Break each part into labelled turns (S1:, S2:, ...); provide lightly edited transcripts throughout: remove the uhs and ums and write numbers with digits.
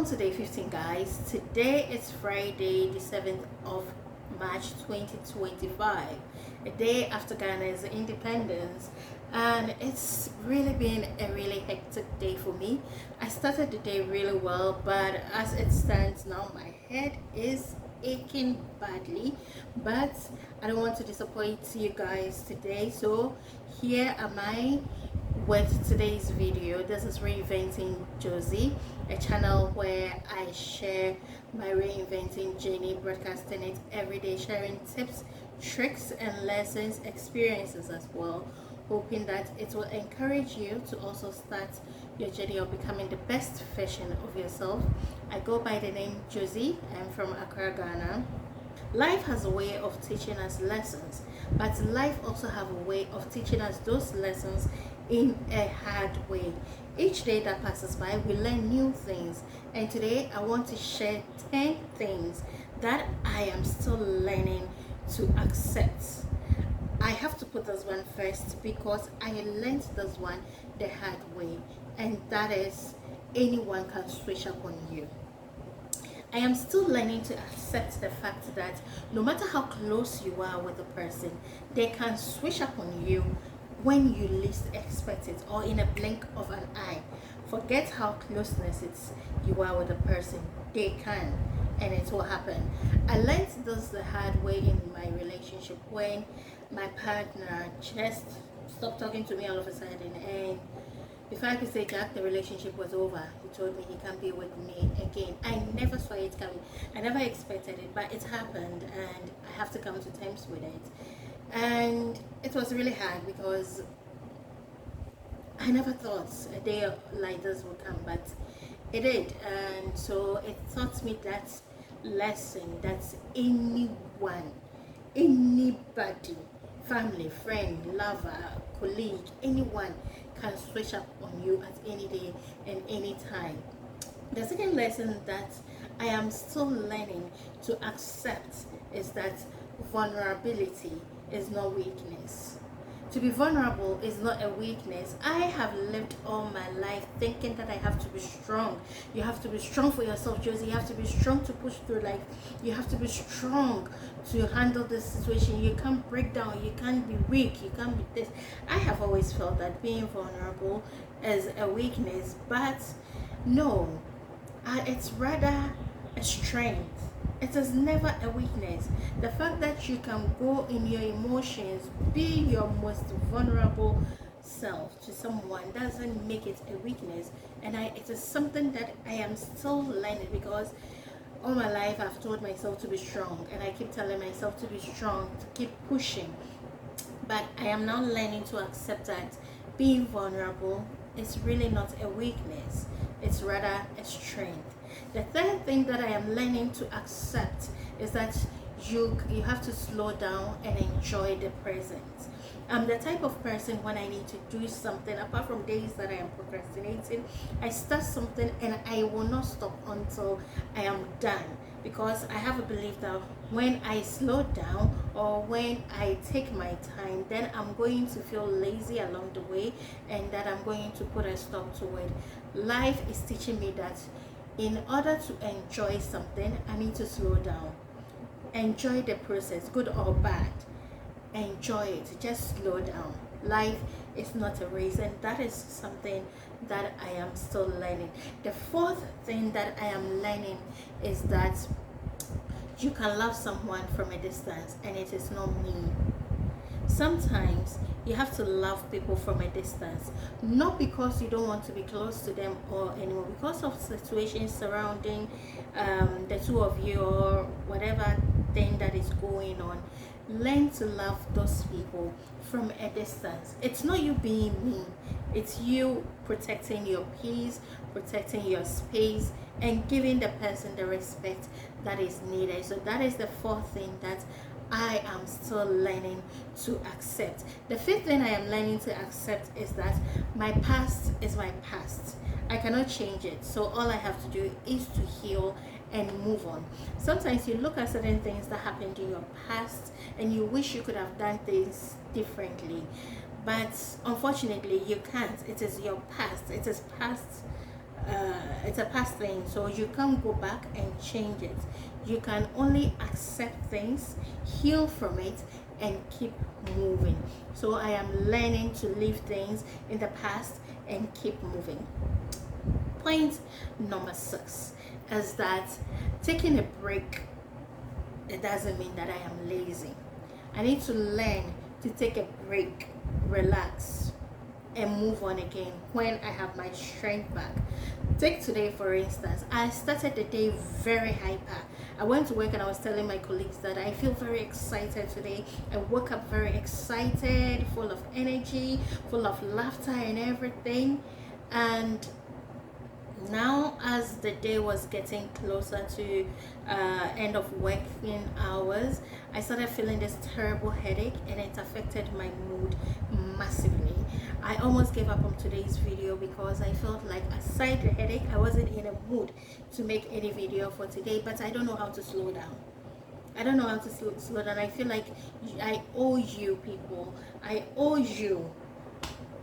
S1: On to day 15, guys. Today is Friday, the 7th of March 2025, a day after Ghana's independence, and it's really been a really hectic day for me. I started the day really well, but as it stands now, my head is aching badly, but I don't want to disappoint you guys today, so here am I with today's video. This is Reinventing Josie, a channel where I share my reinventing journey, broadcasting it every day, sharing tips, tricks and lessons, experiences as well, hoping that it will encourage you to also start your journey of becoming the best version of yourself. I go by the name Josie. I'm from Accra, Ghana. Life has a way of teaching us lessons, but life also have a way of teaching us those lessons in a hard way. Each day that passes by, we learn new things, and today I want to share 10 things that I am still learning to accept. I have to put this one first because I learned this one the hard way, and that is anyone can switch up on you. I am still learning to accept the fact that no matter how close you are with a person, they can switch up on you when you least expect it, or in a blink of an eye. Forget how closeness you are with a person, they can, and it will happen. I learned this the hard way in my relationship when my partner just stopped talking to me all of a sudden, and before I could say Jack, the relationship was over. He told me he can't be with me again. I never saw it coming. I never expected it, but it happened, and I have to come to terms with it. And it was really hard because I never thought a day like this would come, but it did. And so it taught me that lesson that anyone, anybody, family, friend, lover, colleague, anyone can switch up on you at any day and any time. The second lesson that I am still learning to accept is that vulnerability is not weakness. To be vulnerable is not a weakness. I have lived all my life thinking that I have to be strong. You have to be strong for yourself, Josie. You have to be strong to push through life. You have to be strong to handle this situation. You can't break down. You can't be weak. You can't be this. I have always felt that being vulnerable is a weakness, but no, it's rather a strength. It is never a weakness. The fact that you can go in your emotions, be your most vulnerable self to someone, doesn't make it a weakness. And it is something that I am still learning, because all my life I've told myself to be strong, and I keep telling myself to be strong, to keep pushing. But I am now learning to accept that being vulnerable is really not a weakness. It's rather a strength. The third thing that I am learning to accept is that you have to slow down and enjoy the present. I'm the type of person, when I need to do something, apart from days that I am procrastinating, I start something and I will not stop until I am done, because I have a belief that when I slow down or when I take my time, then I'm going to feel lazy along the way, and that I'm going to put a stop to it. Life is teaching me that in order to enjoy something, I need to slow down. Enjoy the process, good or bad. Enjoy it. Just slow down. Life is not a race, and that is something that I am still learning. The fourth thing that I am learning is that you can love someone from a distance, and it is not me. Sometimes you have to love people from a distance, not because you don't want to be close to them or anymore, because of situations surrounding the two of you, or whatever thing that is going on. Learn to love those people from a distance. It's not you being mean, it's you protecting your peace, protecting your space, and giving the person the respect that is needed. So that is the fourth thing that I am still learning to accept. The fifth thing I am learning to accept is that my past is my past. I cannot change it. So all I have to do is to heal and move on. Sometimes you look at certain things that happened in your past and you wish you could have done things differently. But unfortunately, you can't. It is your past. It is past it's a past thing, so you can't go back and change it. You can only accept things, heal from it, and keep moving. So I am learning to leave things in the past and keep moving. Point number 6 is that taking a break, it doesn't mean that I am lazy. I need to learn to take a break, relax, and move on again when I have my strength back. Take today for instance. I started the day very hyper. I went to work and I was telling my colleagues that I feel very excited today. I woke up very excited, full of energy, full of laughter and everything. And now as the day was getting closer to end of working hours, I started feeling this terrible headache, and it affected my mood massively. I almost gave up on today's video because I felt like, aside the headache, I wasn't in a mood to make any video for today. But I don't know how to slow down. I don't know how to slow down. I feel like I owe you people, I owe you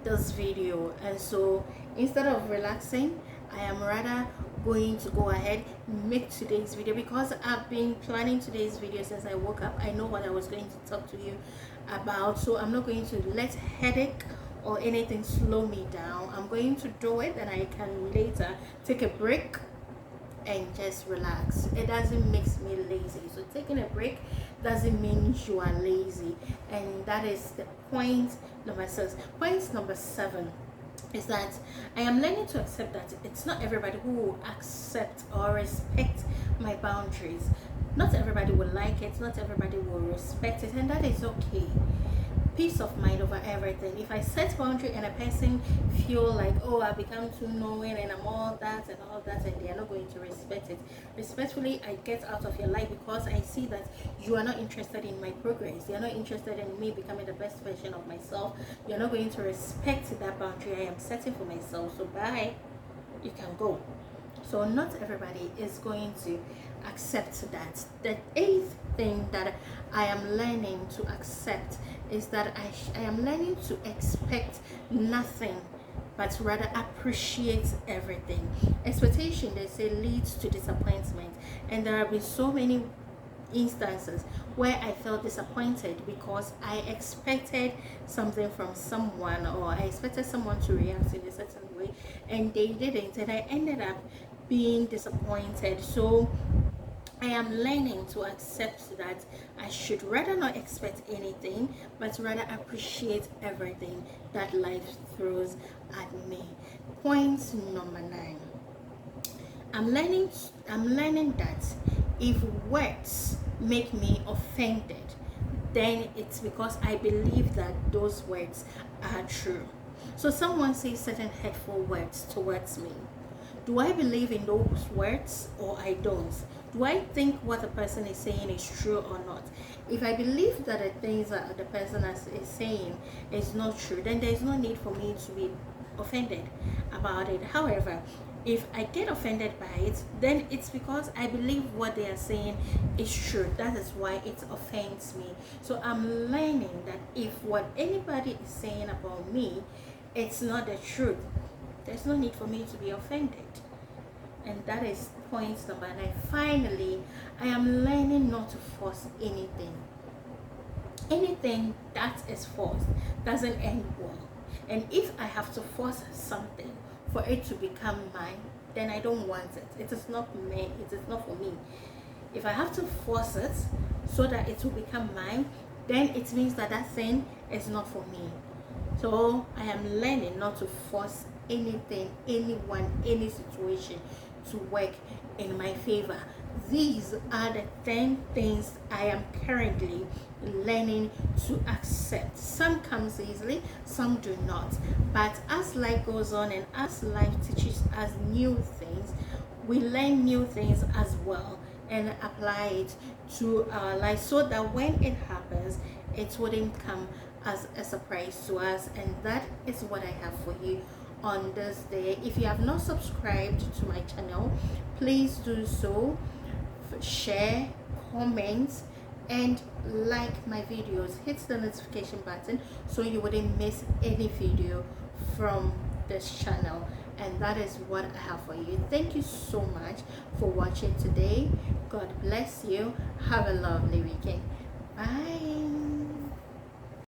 S1: this video. And so instead of relaxing, I am rather going to go ahead make today's video, because I've been planning today's video since I woke up. I know what I was going to talk to you about, so I'm not going to let headache or anything slow me down. I'm going to do it, and I can later take a break and just relax. It doesn't make me lazy. So taking a break doesn't mean you are lazy. And that is the point number 6. Point number 7 is that I am learning to accept that it's not everybody who will accept or respect my boundaries. Not everybody will like it, not everybody will respect it, and that is okay. Peace of mind over everything. If I set boundary and a person feel like, oh, I become too knowing and I'm all that, and they are not going to respect it, respectfully, I get out of your life, because I see that you are not interested in my progress. You are not interested in me becoming the best version of myself. You are not going to respect that boundary I am setting for myself. So bye, you can go. So not everybody is going to accept that. The 8th thing that I am learning to accept is that I am learning to expect nothing, but rather appreciate everything. Expectation, they say, leads to disappointment, and there have been so many instances where I felt disappointed because I expected something from someone, or I expected someone to react in a certain way and they didn't, and I ended up being disappointed. So I am learning to accept that I should rather not expect anything, but rather appreciate everything that life throws at me. Point number 9. I'm learning that if words make me offended, then it's because I believe that those words are true. So someone says certain hurtful words towards me. Do I believe in those words or I don't? Do I think what the person is saying is true or not? If I believe that the things that the person is saying is not true, then there is no need for me to be offended about it. However, if I get offended by it, then it's because I believe what they are saying is true. That is why it offends me. So I'm learning that if what anybody is saying about me, it's not the truth, there's no need for me to be offended. And that is point number 9. Finally, I am learning not to force anything. Anything that is forced doesn't end well. And if I have to force something for it to become mine, then I don't want it. It is not me. It is not for me. If I have to force it so that it will become mine, then it means that that thing is not for me. So I am learning not to force anything, anyone, any situation to work in my favor. These are the 10 things I am currently learning to accept. Some comes easily, some do not. But as life goes on and as life teaches us new things, we learn new things as well and apply it to our life, so that when it happens, it wouldn't come as a surprise to us. And that is what I have for you on this day. If you have not subscribed to my channel, please do so. Share, comment, and like my videos. Hit the notification button so you wouldn't miss any video from this channel, and that is what I have for you. Thank you so much for watching today. God bless you. Have a lovely weekend. Bye.